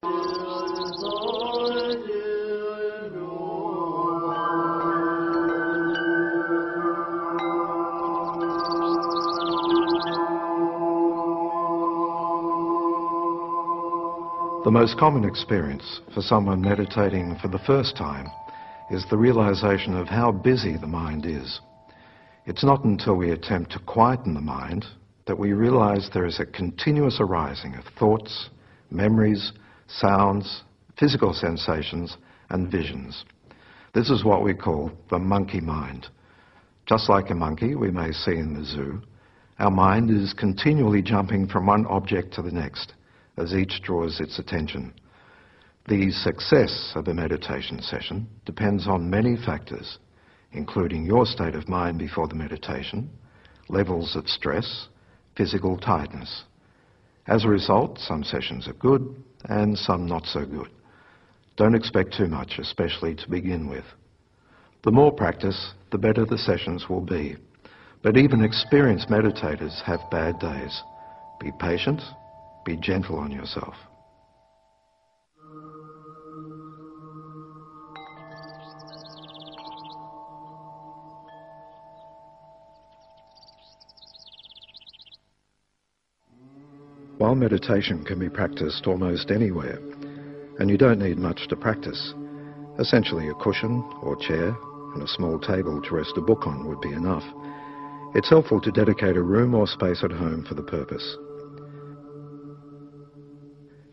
The most common experience for someone meditating for the first time is the realization of how busy the mind is. It's not until we attempt to quieten the mind that we realize there is a continuous arising of thoughts, memories, sounds, physical sensations, and visions. This is what we call the monkey mind. Just like a monkey we may see in the zoo, our mind is continually jumping from one object to the next as each draws its attention. The success of a meditation session depends on many factors, including your state of mind before the meditation, levels of stress, physical tiredness. As a result, some sessions are good and some not so good. Don't expect too much, especially to begin with. The more practice, the better the sessions will be. But even experienced meditators have bad days. Be patient, be gentle on yourself. While meditation can be practiced almost anywhere, and you don't need much to practice, essentially a cushion or chair and a small table to rest a book on would be enough. It's helpful to dedicate a room or space at home for the purpose.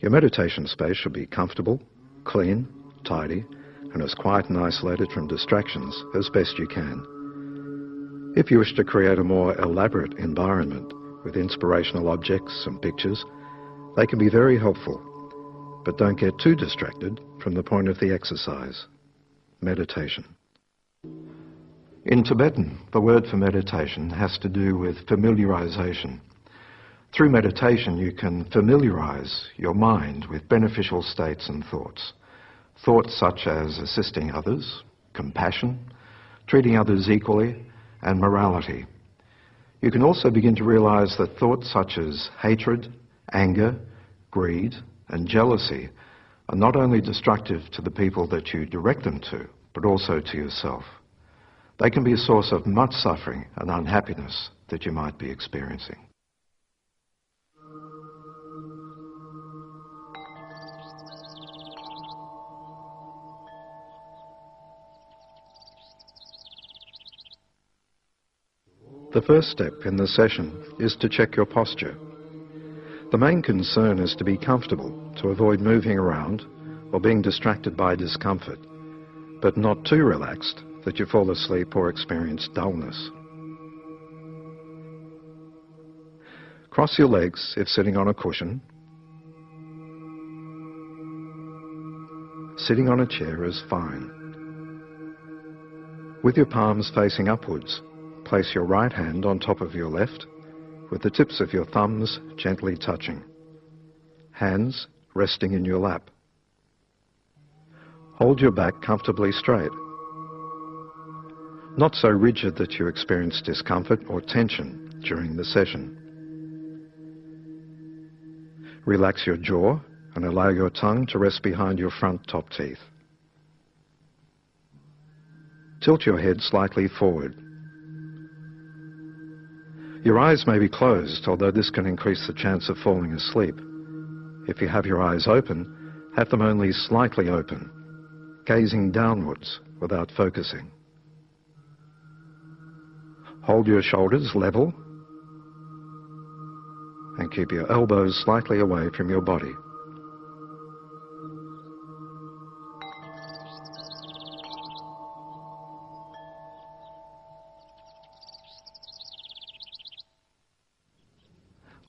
Your meditation space should be comfortable, clean, tidy, and as quiet and isolated from distractions as best you can. If you wish to create a more elaborate environment with inspirational objects and pictures, they can be very helpful, but don't get too distracted from the point of the exercise, meditation. In Tibetan, the word for meditation has to do with familiarization. Through meditation, you can familiarize your mind with beneficial states and thoughts. Thoughts such as assisting others, compassion, treating others equally, and morality. You can also begin to realize that thoughts such as hatred, anger, greed, and jealousy are not only destructive to the people that you direct them to, but also to yourself. They can be a source of much suffering and unhappiness that you might be experiencing. The first step in the session is to check your posture. The main concern is to be comfortable, to avoid moving around or being distracted by discomfort, but not too relaxed that you fall asleep or experience dullness. Cross your legs if sitting on a cushion. Sitting on a chair is fine. With your palms facing upwards, place your right hand on top of your left, with the tips of your thumbs gently touching. Hands resting in your lap. Hold your back comfortably straight. Not so rigid that you experience discomfort or tension during the session. Relax your jaw and allow your tongue to rest behind your front top teeth. Tilt your head slightly forward. Your eyes may be closed, although this can increase the chance of falling asleep. If you have your eyes open, have them only slightly open, gazing downwards without focusing. Hold your shoulders level and keep your elbows slightly away from your body.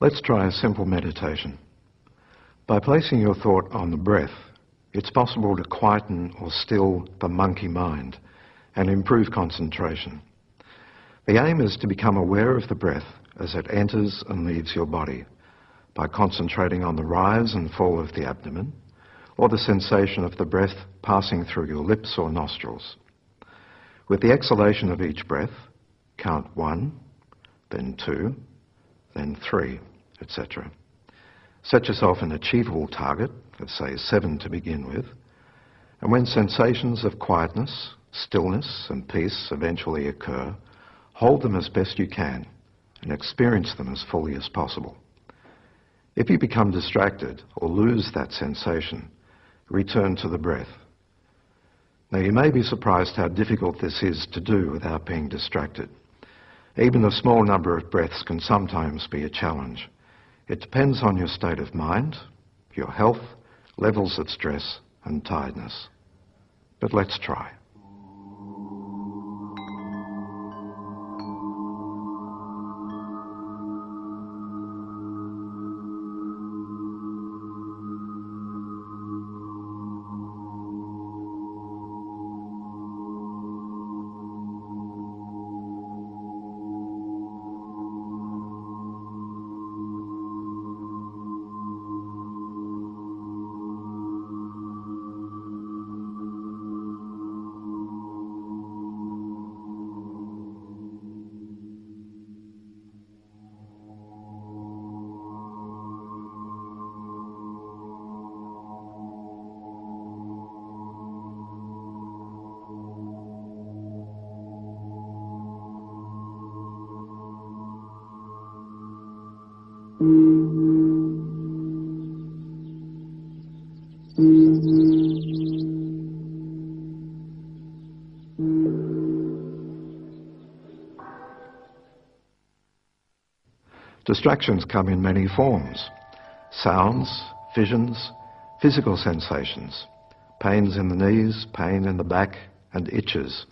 Let's try a simple meditation. By placing your thought on the breath, it's possible to quieten or still the monkey mind and improve concentration. The aim is to become aware of the breath as it enters and leaves your body by concentrating on the rise and fall of the abdomen or the sensation of the breath passing through your lips or nostrils. With the exhalation of each breath, count 1, then 2, then 3, etc. Set yourself an achievable target of, say, 7 to begin with, and when sensations of quietness, stillness and peace eventually occur, hold them as best you can and experience them as fully as possible. If you become distracted or lose that sensation, return to the breath. Now, you may be surprised how difficult this is to do without being distracted. Even a small number of breaths can sometimes be a challenge. It depends on your state of mind, your health, levels of stress and tiredness. But let's try. Distractions come in many forms: sounds, visions, physical sensations, pains in the knees, pain in the back, and itches,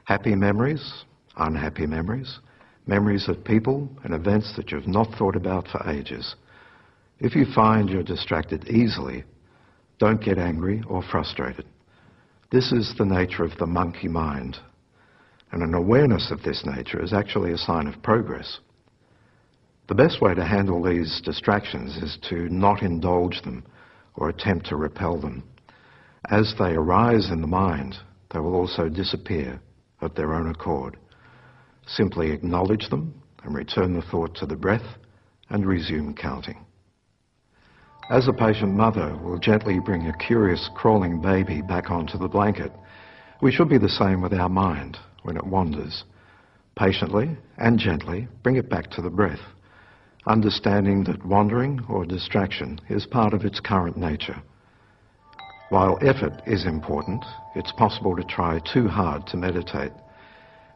happy memories, unhappy memories, memories of people and events that you've not thought about for ages. If you find you're distracted easily, don't get angry or frustrated. This is the nature of the monkey mind, and an awareness of this nature is actually a sign of progress. The best way to handle these distractions is to not indulge them or attempt to repel them. As they arise in the mind, they will also disappear of their own accord. Simply acknowledge them and return the thought to the breath and resume counting. As a patient mother will gently bring a curious crawling baby back onto the blanket, we should be the same with our mind when it wanders. Patiently and gently bring it back to the breath, understanding that wandering or distraction is part of its current nature. While effort is important, it's possible to try too hard to meditate.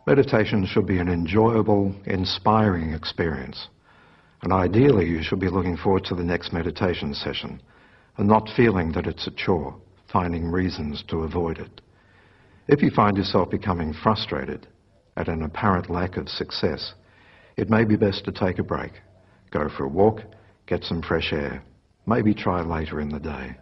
Meditation should be an enjoyable, inspiring experience. And ideally, you should be looking forward to the next meditation session and not feeling that it's a chore, finding reasons to avoid it. If you find yourself becoming frustrated at an apparent lack of success, it may be best to take a break. Go for a walk, get some fresh air, maybe try later in the day.